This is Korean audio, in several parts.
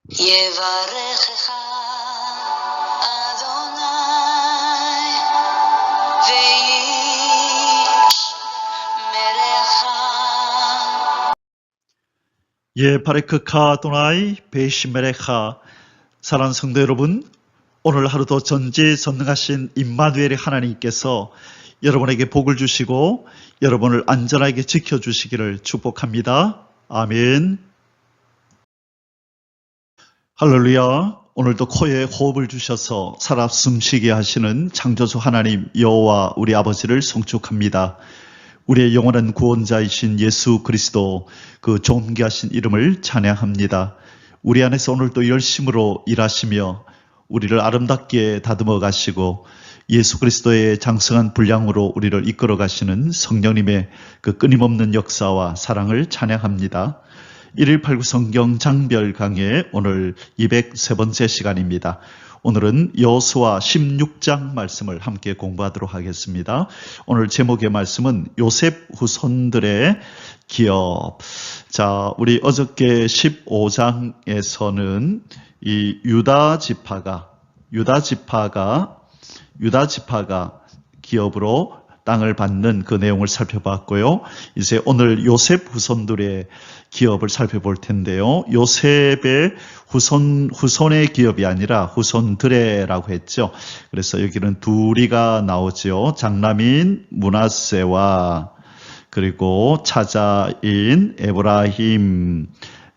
יברכך אדוני וישמרך. 바레크카 아도나이 베이시메레카. 사랑하는 성도 여러분, 오늘 하루도 전지전능하신 임마누엘의 하나님께서 여러분에게 복을 주시고 여러분을 안전하게 지켜주시기를 축복합니다. 아멘. 할렐루야. 오늘도 코에 호흡을 주셔서 살아 숨쉬게 하시는 창조주 하나님 여호와 우리 아버지를 송축합니다. 우리의 영원한 구원자이신 예수 그리스도 그 존귀하신 이름을 찬양합니다. 우리 안에서 오늘도 열심으로 일하시며 우리를 아름답게 다듬어 가시고 예수 그리스도의 장성한 분량으로 우리를 이끌어 가시는 성령님의 그 끊임없는 역사와 사랑을 찬양합니다. 1189 성경 장별 강의 오늘 203번째 시간입니다. 오늘은 여호수아 16장 말씀을 함께 공부하도록 하겠습니다. 오늘 제목의 말씀은 요셉 후손들의 기업. 자, 우리 어저께 15장에서는 이 유다 지파가 기업으로 땅을 받는 그 내용을 살펴봤고요. 이제 오늘 요셉 후손들의 기업을 살펴볼 텐데요. 요셉의 후손의 기업이 아니라 후손들의라고 했죠. 그래서 여기는 둘이가 나오죠. 장남인 므낫세와 그리고 차자인 에브라임.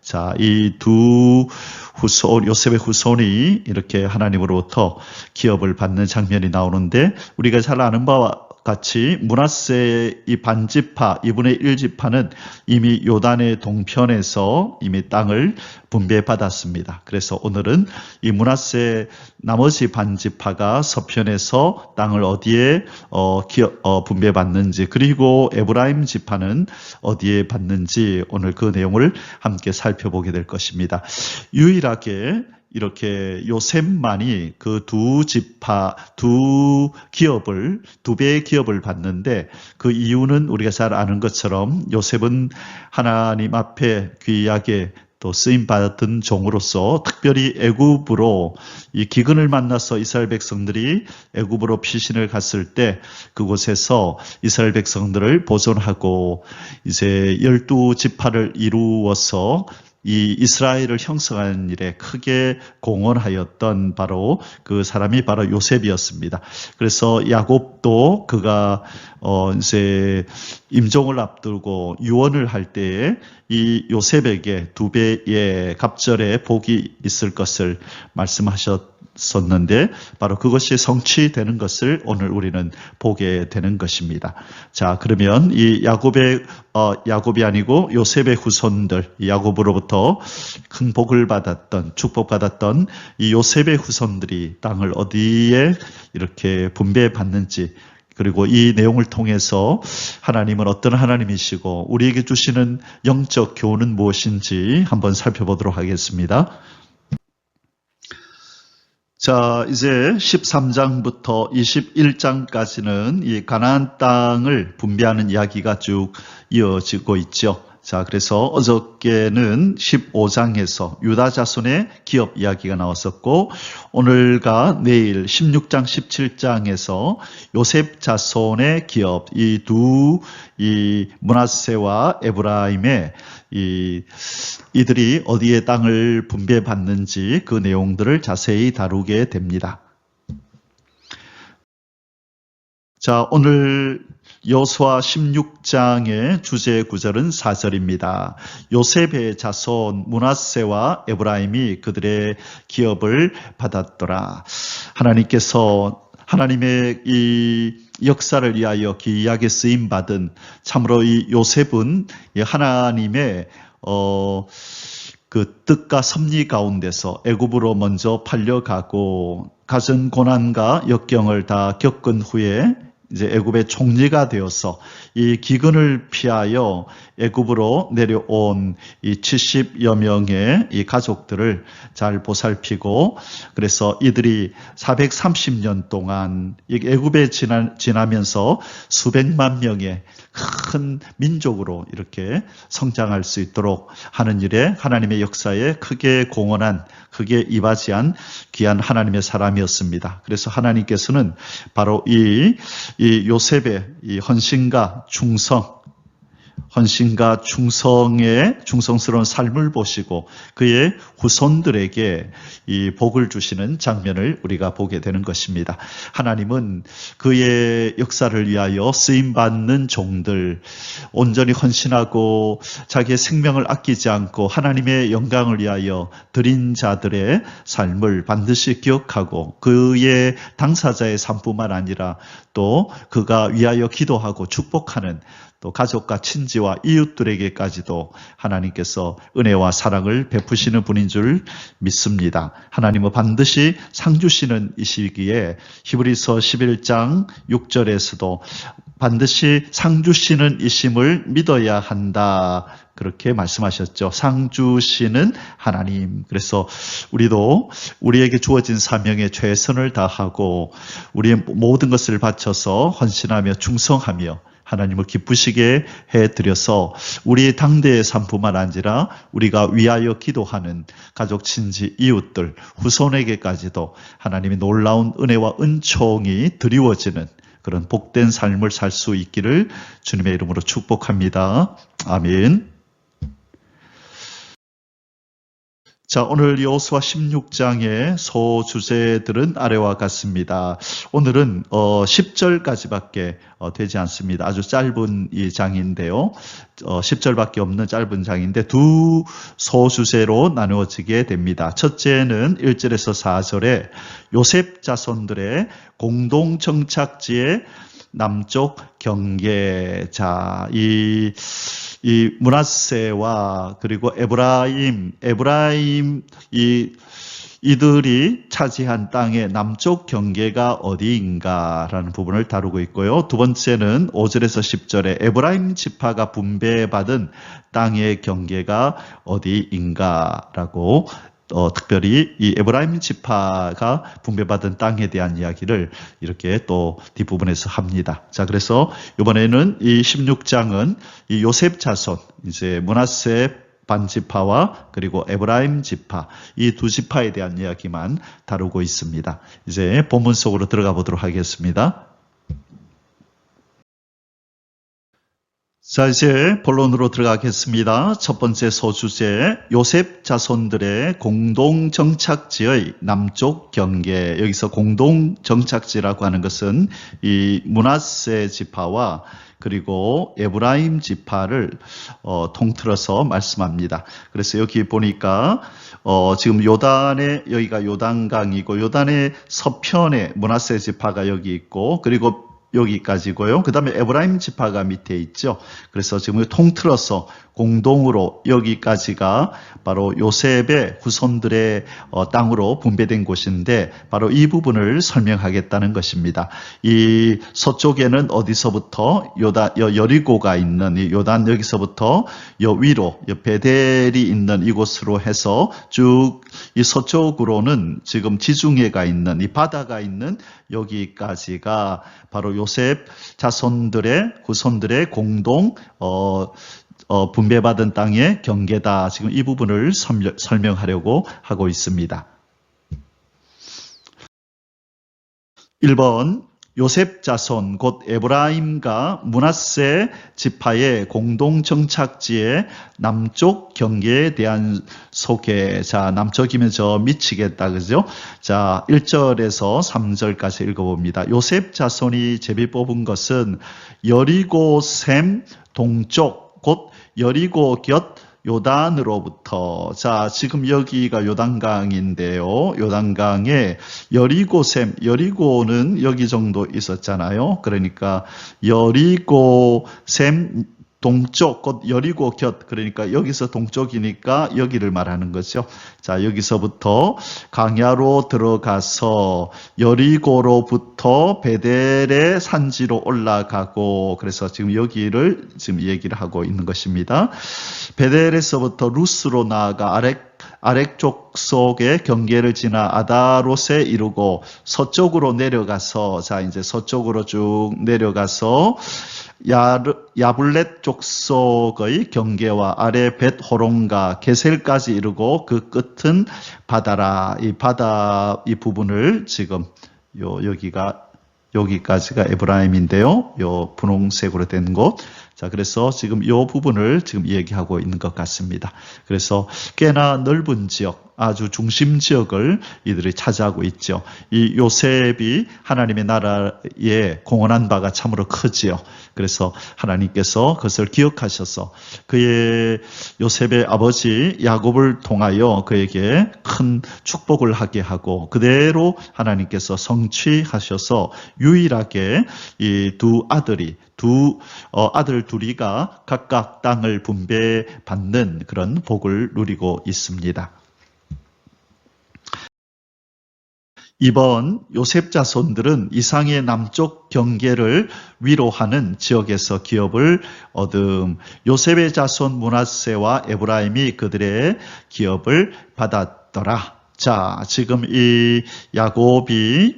자, 이 두 후손, 요셉의 후손이 이렇게 하나님으로부터 기업을 받는 장면이 나오는데, 우리가 잘 아는 바와 같이 므낫세 이 반지파, 2분의 1지파는 이미 요단의 동편에서 이미 땅을 분배받았습니다. 그래서 오늘은 이 므낫세 나머지 반지파가 서편에서 땅을 어디에 분배받는지, 그리고 에브라임 지파는 어디에 받는지 오늘 그 내용을 함께 살펴보게 될 것입니다. 유일하게 이렇게 요셉만이 그 두 배의 기업을 받는데, 그 이유는 우리가 잘 아는 것처럼 요셉은 하나님 앞에 귀하게 또 쓰임받았던 종으로서 특별히 애굽으로 이 기근을 만나서 이스라엘 백성들이 애굽으로 피신을 갔을 때 그곳에서 이스라엘 백성들을 보존하고 이제 12지파를 이루어서 이 이스라엘을 형성하는 일에 크게 공헌하였던 바로 그 사람이 바로 요셉이었습니다. 그래서 야곱도 그가 이제 임종을 앞두고 유언을 할 때에 이 요셉에게 2배의 갑절의 복이 있을 것을 말씀하셨었는데, 바로 그것이 성취되는 것을 오늘 우리는 보게 되는 것입니다. 자, 그러면 이 야곱이 아니고 요셉의 후손들, 야곱으로부터 큰 복을 받았던, 축복받았던 이 요셉의 후손들이 땅을 어디에 이렇게 분배받는지, 그리고 이 내용을 통해서 하나님은 어떤 하나님이시고 우리에게 주시는 영적 교훈은 무엇인지 한번 살펴보도록 하겠습니다. 자, 이제 13장부터 21장까지는 이 가나안 땅을 분배하는 이야기가 쭉 이어지고 있죠. 자, 그래서 어저께는 15장에서 유다 자손의 기업 이야기가 나왔었고, 오늘과 내일 16장, 17장에서 요셉 자손의 기업, 이 므낫세와 에브라임의 이들이 어디에 땅을 분배받는지 그 내용들을 자세히 다루게 됩니다. 자, 오늘 여호수아 16장의 주제 구절은 4절입니다. 요셉의 자손 므낫세와 에브라임이 그들의 기업을 받았더라. 하나님께서 하나님의 이 역사를 위하여 귀하게 쓰임받은, 참으로 이 요셉은 하나님의 그 뜻과 섭리 가운데서 애굽으로 먼저 팔려가고 갖은 고난과 역경을 다 겪은 후에 이제 애굽의 총리가 되어서 이 기근을 피하여 애굽으로 내려온 이 70여 명의 이 가족들을 잘 보살피고, 그래서 이들이 430년 동안 애굽에 지나면서 수백만 명의 큰 민족으로 이렇게 성장할 수 있도록 하는 일에 하나님의 역사에 크게 공헌한, 크게 이바지한 귀한 하나님의 사람이었습니다. 그래서 하나님께서는 바로 이 요셉의 이 헌신과 충성의 충성스러운 삶을 보시고 그의 후손들에게 이 복을 주시는 장면을 우리가 보게 되는 것입니다. 하나님은 그의 역사를 위하여 쓰임받는 종들, 온전히 헌신하고 자기의 생명을 아끼지 않고 하나님의 영광을 위하여 드린 자들의 삶을 반드시 기억하고 그의 당사자의 삶뿐만 아니라 또 그가 위하여 기도하고 축복하는 또 가족과 친지와 이웃들에게까지도 하나님께서 은혜와 사랑을 베푸시는 분인 줄 믿습니다. 하나님은 반드시 상 주시는 이시기에 히브리서 11장 6절에서도 반드시 상 주시는 이심을 믿어야 한다. 그렇게 말씀하셨죠. 상 주시는 하나님. 그래서 우리도 우리에게 주어진 사명에 최선을 다하고 우리의 모든 것을 바쳐서 헌신하며 충성하며 하나님을 기쁘시게 해드려서 우리 당대의 삶뿐만 아니라 우리가 위하여 기도하는 가족, 친지, 이웃들, 후손에게까지도 하나님의 놀라운 은혜와 은총이 드리워지는 그런 복된 삶을 살 수 있기를 주님의 이름으로 축복합니다. 아멘. 자, 오늘 여호수아 16장의 소주제들은 아래와 같습니다. 오늘은 10절까지밖에 되지 않습니다. 아주 짧은 이 장인데요. 10절밖에 없는 짧은 장인데 두 소주제로 나누어지게 됩니다. 첫째는 1절에서 4절에 요셉 자손들의 공동 정착지의 남쪽 경계. 자, 이 므낫세와 그리고 에브라임 이들이 차지한 땅의 남쪽 경계가 어디인가라는 부분을 다루고 있고요. 두 번째는 5절에서 10절에 에브라임 지파가 분배받은 땅의 경계가 어디인가라고 특별히 이 에브라임 지파가 분배받은 땅에 대한 이야기를 이렇게 또 뒷부분에서 합니다. 자, 그래서 이번에는 이 16장은 이 요셉 자손, 이제 므낫세 반지파와 그리고 에브라임 지파, 이 두 지파에 대한 이야기만 다루고 있습니다. 이제 본문 속으로 들어가 보도록 하겠습니다. 자, 이제 본론으로 들어가겠습니다. 첫 번째 소주제, 요셉 자손들의 공동 정착지의 남쪽 경계. 여기서 공동 정착지라고 하는 것은 이 므낫세 지파와 그리고 에브라임 지파를 통틀어서 말씀합니다. 그래서 여기 보니까 지금 여기가 요단강이고 요단의 서편에 므낫세 지파가 여기 있고 그리고 여기까지고요. 그 다음에 에브라임 지파가 밑에 있죠. 그래서 지금 통틀어서 공동으로 여기까지가 바로 요셉의 후손들의 땅으로 분배된 곳인데 바로 이 부분을 설명하겠다는 것입니다. 이 서쪽에는 어디서부터 여리고가 있는 이 요단 여기서부터 위로 베델이 있는 이곳으로 해서 쭉 이 서쪽으로는 지금 지중해가 있는 이 바다가 있는 여기까지가 바로 요셉 자손들의 후손들의 공동 분배받은 땅의 경계다. 지금 이 부분을 설명하려고 하고 있습니다. 1번 요셉 자손 곧 에브라임과 므낫세 지파의 공동 정착지의 남쪽 경계에 대한 소개. 자, 남쪽이면 저 미치겠다, 그죠? 자, 1절에서 3절까지 읽어봅니다. 요셉 자손이 제비 뽑은 것은 여리고 샘 동쪽 곧 여리고 곁 요단으로부터. 자, 지금 여기가 요단강인데요. 요단강에 여리고샘, 여리고는 여기 정도 있었잖아요. 그러니까 여리고샘 동쪽, 곧 여리고 곁, 그러니까 여기서 동쪽이니까 여기를 말하는 거죠. 자, 여기서부터 광야로 들어가서 여리고로부터 베델의 산지로 올라가고, 그래서 지금 여기를 지금 얘기를 하고 있는 것입니다. 베델에서부터 루스로 나아가 아래쪽 속의 경계를 지나 아다롯에 이르고 서쪽으로 내려가서, 자, 이제 서쪽으로 쭉 내려가서 야블렛 족속의 경계와 아래 벳호론과 게셀까지 이르고 그 끝은 바다라. 이 바다 이 부분을 지금 여기까지가 에브라임인데요. 요 분홍색으로 된 곳. 자, 그래서 지금 이 부분을 지금 얘기하고 있는 것 같습니다. 그래서 꽤나 넓은 지역, 아주 중심 지역을 이들이 차지하고 있죠. 이 요셉이 하나님의 나라에 공헌한 바가 참으로 크지요. 그래서 하나님께서 그것을 기억하셔서 요셉의 아버지 야곱을 통하여 그에게 큰 축복을 하게 하고 그대로 하나님께서 성취하셔서 유일하게 이 아들 둘이가 각각 땅을 분배받는 그런 복을 누리고 있습니다. 이번 요셉 자손들은 이상의 남쪽 경계를 위로하는 지역에서 기업을 얻음. 요셉의 자손 므낫세와 에브라임이 그들의 기업을 받았더라. 자, 지금 이 야곱이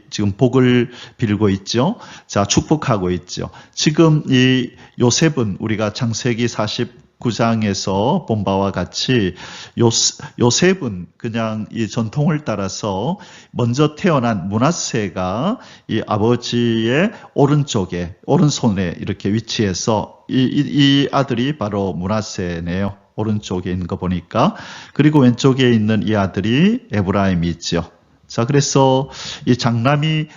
지금 복을 빌고 있죠. 자, 축복하고 있죠. 지금 이 요셉은 우리가 창세기 49장에서 본 바와 같이 요셉은 그냥 이 전통을 따라서 먼저 태어난 므낫세가 이 아버지의 오른손에 이렇게 위치해서 이 아들이 바로 므낫세네요. 오른쪽에 있는 거 보니까. 그리고 왼쪽에 있는 이 아들이 에브라임이 있죠. 자, 그래서 이 장남이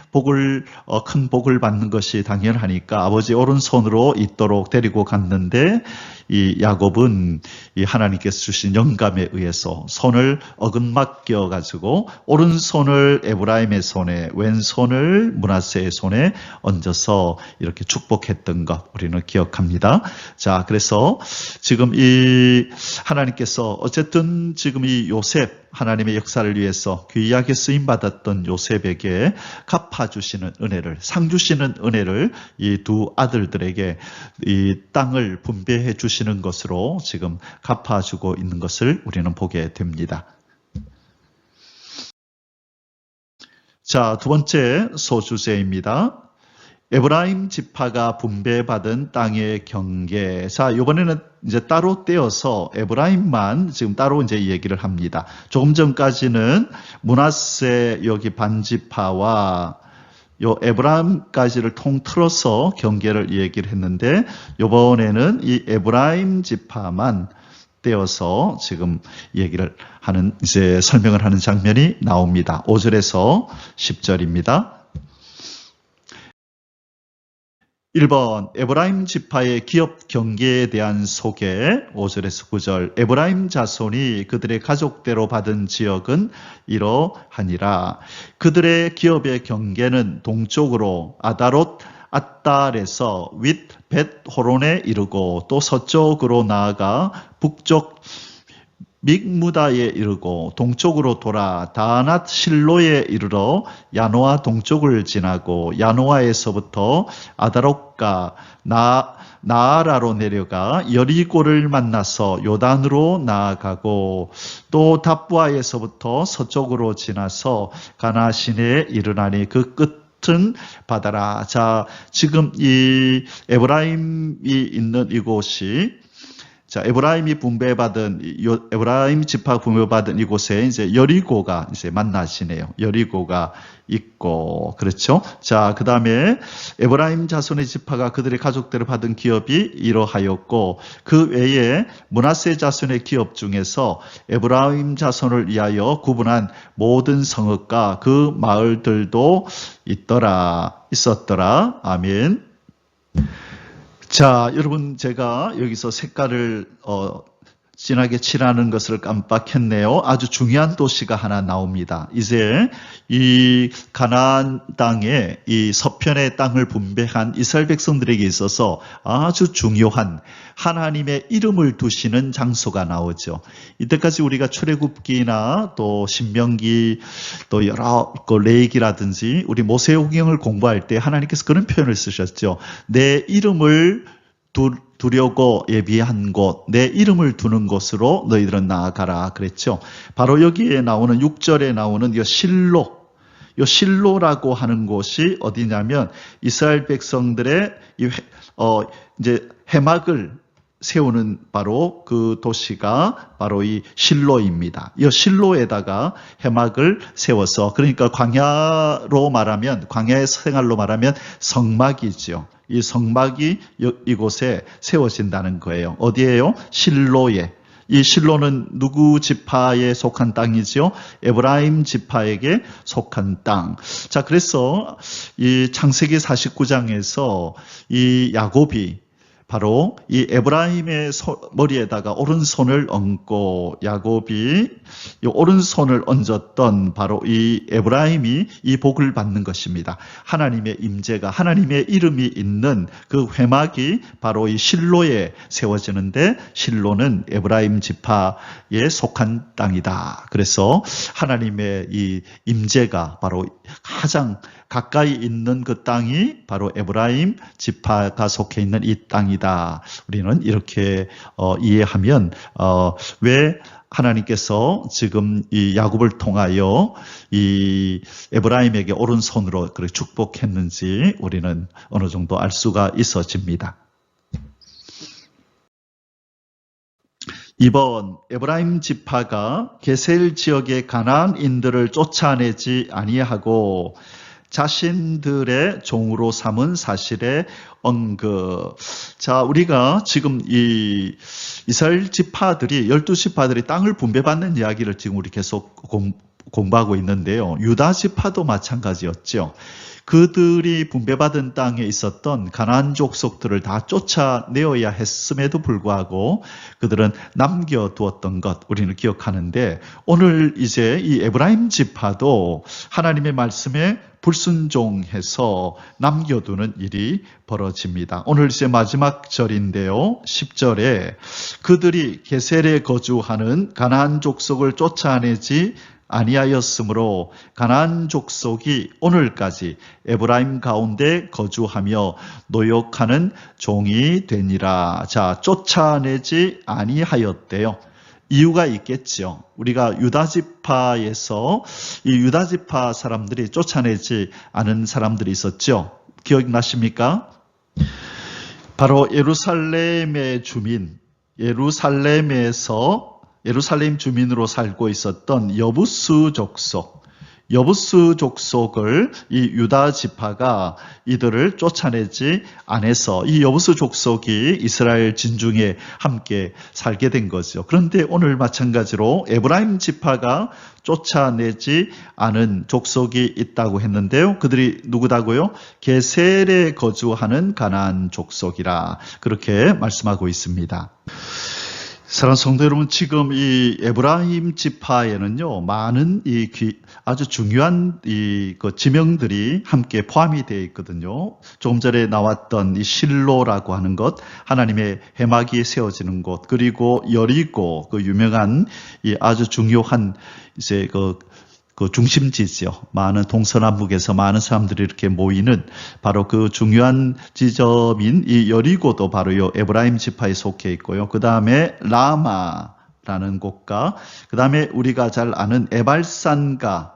큰 복을 받는 것이 당연하니까 아버지 오른손으로 있도록 데리고 갔는데 이 야곱은 이 하나님께서 주신 영감에 의해서 손을 어긋맞겨 가지고 오른손을 에브라임의 손에, 왼손을 므낫세의 손에 얹어서 이렇게 축복했던 것 우리는 기억합니다. 자, 그래서 지금 이 하나님께서 어쨌든 지금 이 요셉 하나님의 역사를 위해서 귀하게 쓰임받았던 요셉에게 갚아주시는 은혜를, 상 주시는 은혜를 이 두 아들들에게 이 땅을 분배해 주시는 것으로 지금 갚아주고 있는 것을 우리는 보게 됩니다. 자, 두 번째 소주제입니다. 에브라임 지파가 분배받은 땅의 경계. 자, 이번에는 이제 따로 떼어서 에브라임만 지금 따로 이제 얘기를 합니다. 조금 전까지는 므낫세 여기 반지파와 요 에브라임까지를 통틀어서 경계를 얘기를 했는데 이번에는 이 에브라임 지파만 떼어서 지금 얘기를 하는 이제 설명을 하는 장면이 나옵니다. 5절에서 10절입니다. 1번 에브라임 지파의 기업 경계에 대한 소개 5절에서 9절. 에브라임 자손이 그들의 가족대로 받은 지역은 이러하니라. 그들의 기업의 경계는 동쪽으로 아다롯 앗달에서 윗 벳호론에 이르고 또 서쪽으로 나아가 북쪽 믹무다에 이르고 동쪽으로 돌아 다낫 실로에 이르러 야노아 동쪽을 지나고 야노아에서부터 아다롯과 나아라로 내려가 여리고를 만나서 요단으로 나아가고 또 답부아에서부터 서쪽으로 지나서 가나 시내에 이르나니 그 끝은 바다라. 자, 지금 이 에브라임이 있는 이곳이 자, 에브라임 지파 분배받은 이곳에 이제 여리고가 이제 만나시네요. 여리고가 있고, 그렇죠? 자, 그 다음에 에브라임 자손의 지파가 그들의 가족대로 받은 기업이 이러하였고, 그 외에 므낫세 자손의 기업 중에서 에브라임 자손을 위하여 구분한 모든 성읍과 그 마을들도 있었더라. 아멘. 자, 여러분 제가 여기서 색깔을 진하게 칠하는 것을 깜빡했네요. 아주 중요한 도시가 하나 나옵니다. 이제 이 가나안 땅에 이 서편의 땅을 분배한 이스라엘 백성들에게 있어서 아주 중요한 하나님의 이름을 두시는 장소가 나오죠. 이때까지 우리가 출애굽기나 또 신명기 또 여러 레위기라든지 우리 모세오경을 공부할 때 하나님께서 그런 표현을 쓰셨죠. 내 이름을 두려고 예비한 곳, 내 이름을 두는 곳으로 너희들은 나아가라 그랬죠. 바로 여기에 나오는 6절에 나오는 이 실로, 이 실로라고 하는 곳이 어디냐면 이스라엘 백성들의 이제 회막을 세우는 바로 그 도시가 바로 이 실로입니다. 이 실로에다가 회막을 세워서, 그러니까 광야로 말하면, 광야의 생활로 말하면 성막이죠. 이 성막이 이곳에 세워진다는 거예요. 어디예요? 실로에. 이 실로는 누구 지파에 속한 땅이죠? 에브라임 지파에게 속한 땅. 자, 그래서 이 창세기 49장에서 이 야곱이 바로 이 에브라임의 머리에다가 오른손을 얹고 야곱이 이 오른손을 얹었던 바로 이 에브라임이 이 복을 받는 것입니다. 하나님의 임재가, 하나님의 이름이 있는 그 회막이 바로 이 실로에 세워지는데, 실로는 에브라임 지파에 속한 땅이다. 그래서 하나님의 이 임재가 바로 가장 가까이 있는 그 땅이 바로 에브라임 지파가 속해 있는 이 땅이다. 우리는 이렇게 이해하면 왜 하나님께서 지금 이 야곱을 통하여 이 에브라임에게 오른손으로 그렇게 축복했는지 우리는 어느 정도 알 수가 있어집니다. 이번 에브라임 지파가 게셀 지역의 가나안인들을 쫓아내지 아니하고 자신들의 종으로 삼은 사실의 언급. 자, 우리가 지금 이 이스라엘 지파들이, 12지파들이 땅을 분배받는 이야기를 지금 우리 계속 공부하고 있는데요. 유다 지파도 마찬가지였죠. 그들이 분배받은 땅에 있었던 가나안 족속들을 다 쫓아내어야 했음에도 불구하고 그들은 남겨두었던 것 우리는 기억하는데, 오늘 이제 이 에브라임 지파도 하나님의 말씀에 불순종해서 남겨두는 일이 벌어집니다. 오늘 이제 마지막 절인데요. 10절에 그들이 게셀에 거주하는 가나안 족속을 쫓아내지 아니하였으므로 가나안 족속이 오늘까지 에브라임 가운데 거주하며 노역하는 종이 되니라. 자, 쫓아내지 아니하였대요. 이유가 있겠죠. 우리가 유다지파에서 이 유다지파 사람들이 쫓아내지 않은 사람들이 있었죠. 기억나십니까? 바로 예루살렘의 주민, 예루살렘 주민으로 살고 있었던 여부스 족속을 이 유다 지파가 이들을 쫓아내지 않아서 이 여부스 족속이 이스라엘 진중에 함께 살게 된 거죠. 그런데 오늘 마찬가지로 에브라임 지파가 쫓아내지 않은 족속이 있다고 했는데요. 그들이 누구다고요? 게셀에 거주하는 가나안 족속이라 그렇게 말씀하고 있습니다. 사랑하는 성도 여러분, 지금 이 에브라임 지파에는요, 많은 아주 중요한 그 지명들이 함께 포함이 되어 있거든요. 조금 전에 나왔던 이 실로라고 하는 것, 하나님의 회막이 세워지는 곳, 그리고 여리고, 그 유명한 이 아주 중요한 이제 그 중심지죠. 많은 동서남북에서 많은 사람들이 이렇게 모이는 바로 그 중요한 지점인 이 여리고도 바로 이 에브라임 지파에 속해 있고요. 그 다음에 라마라는 곳과 그 다음에 우리가 잘 아는 에발산과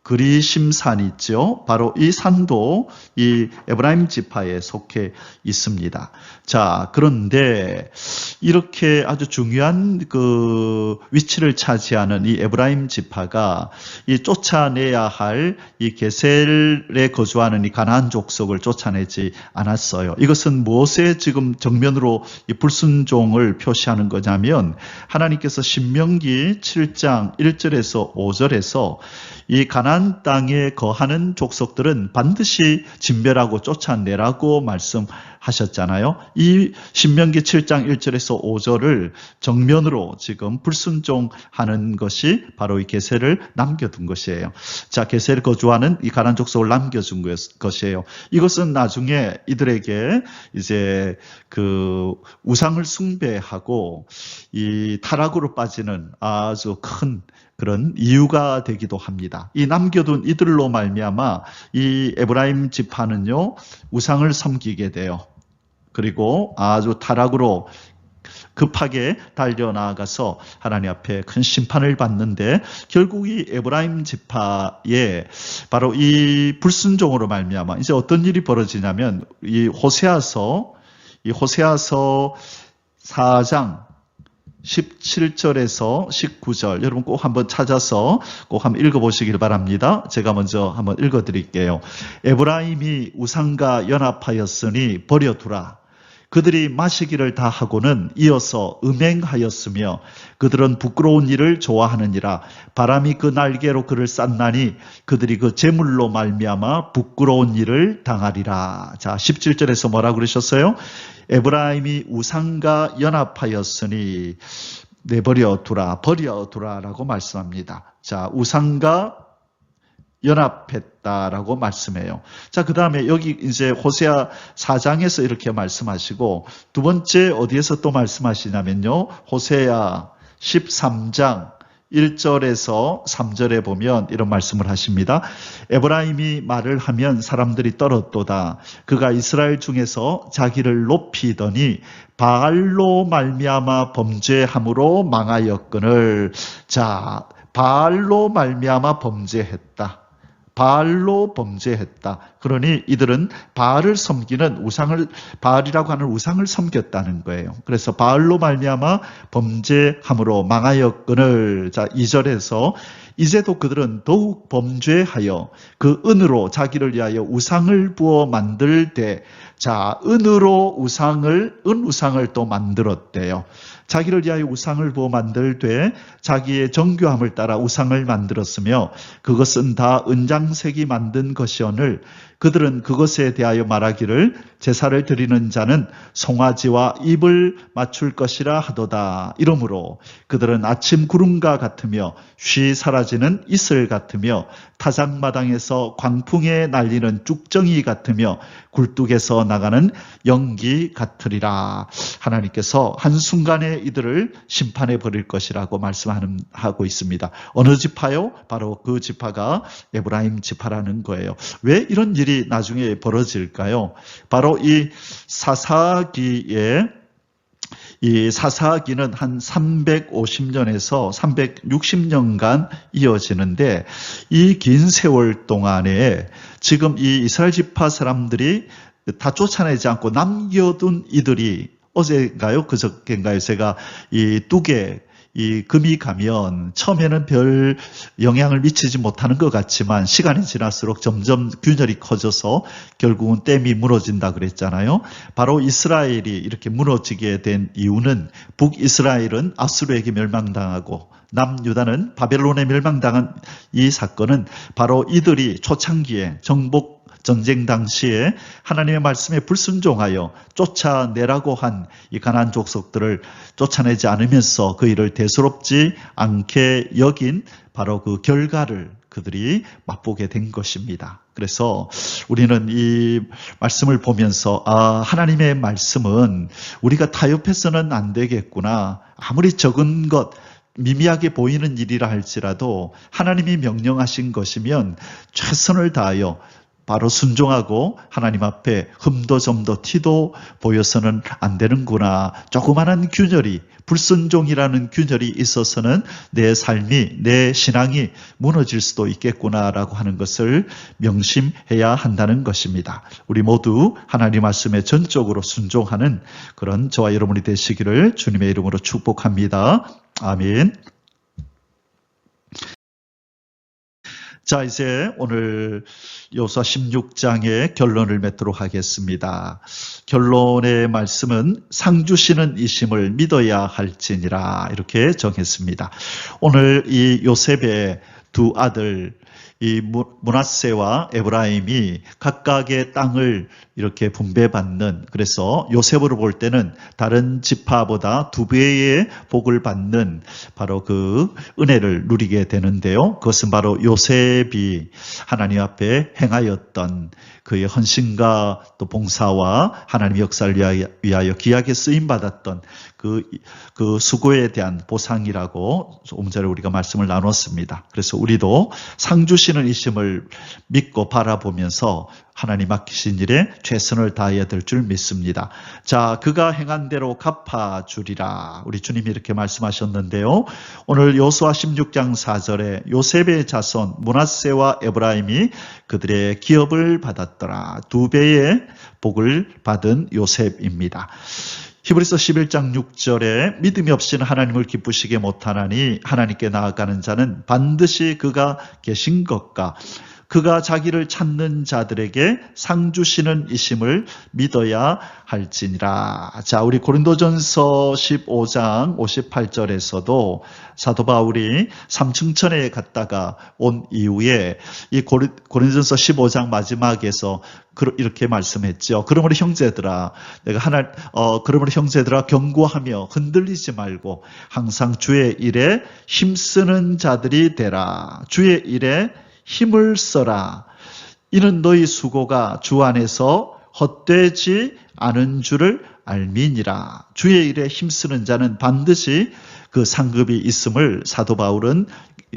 그리심산 있죠. 바로 이 산도 이 에브라임 지파에 속해 있습니다. 자, 그런데 이렇게 아주 중요한 그 위치를 차지하는 이 에브라임 지파가 이 쫓아내야 할 이 게셀에 거주하는 이 가나안 족속을 쫓아내지 않았어요. 이것은 무엇에 지금 정면으로 이 불순종을 표시하는 거냐면, 하나님께서 신명기 7장 1절에서 5절에서 이 가나안 땅에 거하는 족속들은 반드시 진멸하고 쫓아내라고 말씀하셨습니다. 하셨잖아요. 이 신명기 7장 1절에서 5절을 정면으로 지금 불순종하는 것이 바로 이 게셀을 남겨둔 것이에요. 자, 게셀 거주하는 이 가나안 족속을 남겨준 것이에요. 이것은 나중에 이들에게 이제 그 우상을 숭배하고 이 타락으로 빠지는 아주 큰 그런 이유가 되기도 합니다. 이 남겨둔 이들로 말미암아 이 에브라임 지파는요 우상을 섬기게 돼요. 그리고 아주 타락으로 급하게 달려나가서 하나님 앞에 큰 심판을 받는데 결국 이 에브라임 지파의 바로 이 불순종으로 말미암아 이제 어떤 일이 벌어지냐면 이 호세아서 4장 17절에서 19절 여러분 꼭 한번 찾아서 꼭 한번 읽어보시길 바랍니다. 제가 먼저 한번 읽어드릴게요. 에브라임이 우상과 연합하였으니 버려두라. 그들이 마시기를 다 하고는 이어서 음행하였으며 그들은 부끄러운 일을 좋아하느니라. 바람이 그 날개로 그를 쌌나니 그들이 그 재물로 말미암아 부끄러운 일을 당하리라. 자, 17절에서 뭐라고 그러셨어요? 에브라임이 우상과 연합하였으니 버려두라라고 말씀합니다. 자, 우상과 연합했다라고 말씀해요. 자, 그 다음에 여기 이제 호세아 4장에서 이렇게 말씀하시고 두 번째 어디에서 또 말씀하시냐면요. 호세아 13장 1절에서 3절에 보면 이런 말씀을 하십니다. 에브라임이 말을 하면 사람들이 떨었도다. 그가 이스라엘 중에서 자기를 높이더니 바알로 말미암아 범죄함으로 망하였거늘. 자, 바알로 말미암아 범죄했다. 바알로 범죄했다. 그러니 이들은 바알을 섬기는 바알이라고 하는 우상을 섬겼다는 거예요. 그래서 바알로 말미암아 범죄함으로 망하였거늘. 자, 2절에서 이제도 그들은 더욱 범죄하여 그 은으로 자기를 위하여 우상을 부어 만들 때, 자, 은으로 은우상을 또 만들었대요. 자기를 위하여 우상을 부어 만들 때 자기의 정교함을 따라 우상을 만들었으며 그것은 다 은장색이 만든 것이오늘 그들은 그것에 대하여 말하기를 제사를 드리는 자는 송아지와 입을 맞출 것이라 하도다. 이러므로 그들은 아침 구름과 같으며 쉬 사라지는 이슬 같으며 타작마당에서 광풍에 날리는 쭉정이 같으며 굴뚝에서 나가는 연기 같으리라. 하나님께서 한순간에 이들을 심판해 버릴 것이라고 말씀하고 있습니다. 어느 지파요? 바로 그 지파가 에브라임 지파라는 거예요. 왜 이런 일이 나중에 벌어질까요? 바로 이 사사기는 한 350년에서 360년간 이어지는데 이 긴 세월 동안에 지금 이 이스라엘 지파 사람들이 다 쫓아내지 않고 남겨둔 이들이 어제인가요? 그저께인가요? 제가 이 뚝에 이 금이 가면 처음에는 별 영향을 미치지 못하는 것 같지만 시간이 지날수록 점점 균열이 커져서 결국은 댐이 무너진다 그랬잖아요. 바로 이스라엘이 이렇게 무너지게 된 이유는 북이스라엘은 아수르에게 멸망당하고 남유다는 바벨론에 멸망당한 이 사건은 바로 이들이 초창기에 정복 전쟁 당시에 하나님의 말씀에 불순종하여 쫓아내라고 한 이 가나안 족속들을 쫓아내지 않으면서 그 일을 대수롭지 않게 여긴 바로 그 결과를 그들이 맛보게 된 것입니다. 그래서 우리는 이 말씀을 보면서 하나님의 말씀은 우리가 타협해서는 안 되겠구나. 아무리 적은 것 미미하게 보이는 일이라 할지라도 하나님이 명령하신 것이면 최선을 다하여 바로 순종하고 하나님 앞에 흠도 점도 티도 보여서는 안 되는구나. 조그마한 균열이, 불순종이라는 균열이 있어서는 내 삶이, 내 신앙이 무너질 수도 있겠구나라고 하는 것을 명심해야 한다는 것입니다. 우리 모두 하나님 말씀에 전적으로 순종하는 그런 저와 여러분이 되시기를 주님의 이름으로 축복합니다. 아멘. 자, 이제 오늘 여호수아 16장의 결론을 맺도록 하겠습니다. 결론의 말씀은 상 주시는 이심을 믿어야 할지니라 이렇게 정했습니다. 오늘 이 요셉의 두 아들 이 므낫세와 에브라임이 각각의 땅을 이렇게 분배받는, 그래서 요셉으로 볼 때는 다른 지파보다 2배의 복을 받는 바로 그 은혜를 누리게 되는데요. 그것은 바로 요셉이 하나님 앞에 행하였던 그의 헌신과 또 봉사와 하나님의 역사를 위하여 귀하게 쓰임받았던 그 수고에 대한 보상이라고 조금 전에 우리가 말씀을 나눴습니다. 그래서 우리도 상 주시는 이심을 믿고 바라보면서 하나님 맡기신 일에 최선을 다해야 될 줄 믿습니다. 자, 그가 행한 대로 갚아주리라. 우리 주님이 이렇게 말씀하셨는데요. 오늘 여호수아 16장 4절에 요셉의 자손 므낫세와 에브라임이 그들의 기업을 받았더라. 2배의 복을 받은 요셉입니다. 히브리서 11장 6절에 믿음이 없이는 하나님을 기쁘시게 못하나니 하나님께 나아가는 자는 반드시 그가 계신 것과 그가 자기를 찾는 자들에게 상 주시는 이심을 믿어야 할지니라. 자, 우리 고린도전서 15장 58절에서도 사도 바울이 삼층천에 갔다가 온 이후에 이 고린도전서 15장 마지막에서 이렇게 말씀했죠. 그러므로 형제들아, 그러므로 형제들아 경고하며 흔들리지 말고 항상 주의 일에 힘쓰는 자들이 되라. 주의 일에 힘을 써라. 이는 너희 수고가 주 안에서 헛되지 않은 줄을 알미니라. 주의 일에 힘쓰는 자는 반드시 그 상급이 있음을 사도 바울은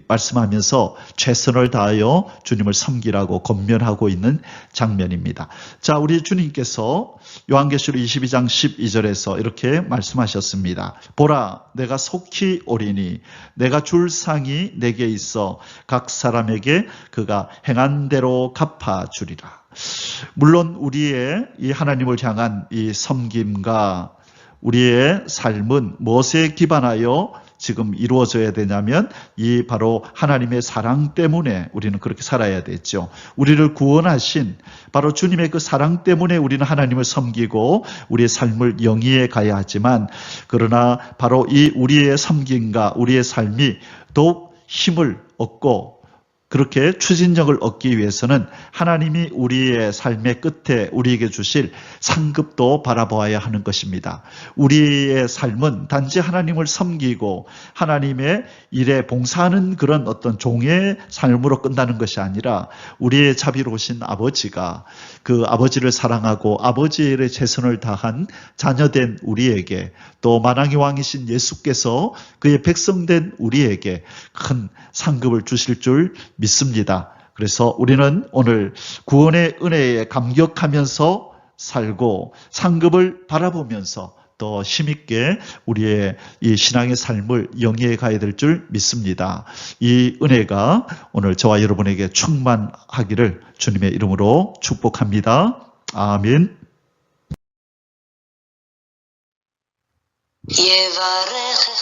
말씀하면서 최선을 다하여 주님을 섬기라고 권면하고 있는 장면입니다. 자, 우리 주님께서 요한계시록 22장 12절에서 이렇게 말씀하셨습니다. 보라, 내가 속히 오리니 내가 줄 상이 내게 있어 각 사람에게 그가 행한 대로 갚아주리라. 물론 우리의 이 하나님을 향한 이 섬김과 우리의 삶은 무엇에 기반하여 지금 이루어져야 되냐면 이 바로 하나님의 사랑 때문에 우리는 그렇게 살아야 되죠. 우리를 구원하신 바로 주님의 그 사랑 때문에 우리는 하나님을 섬기고 우리의 삶을 영위해 가야 하지만, 그러나 바로 이 우리의 섬김과 우리의 삶이 더욱 힘을 얻고 그렇게 추진력을 얻기 위해서는 하나님이 우리의 삶의 끝에 우리에게 주실 상급도 바라보아야 하는 것입니다. 우리의 삶은 단지 하나님을 섬기고 하나님의 일에 봉사하는 그런 어떤 종의 삶으로 끝나는 것이 아니라 우리의 자비로우신 아버지가 그 아버지를 사랑하고 아버지의 일에 최선을 다한 자녀된 우리에게, 또 만왕의 왕이신 예수께서 그의 백성된 우리에게 큰 상급을 주실 줄 믿습니다. 그래서 우리는 오늘 구원의 은혜에 감격하면서 살고 상급을 바라보면서 더 힘있게 우리의 이 신앙의 삶을 영위해 가야 될 줄 믿습니다. 이 은혜가 오늘 저와 여러분에게 충만하기를 주님의 이름으로 축복합니다. 아멘. יברך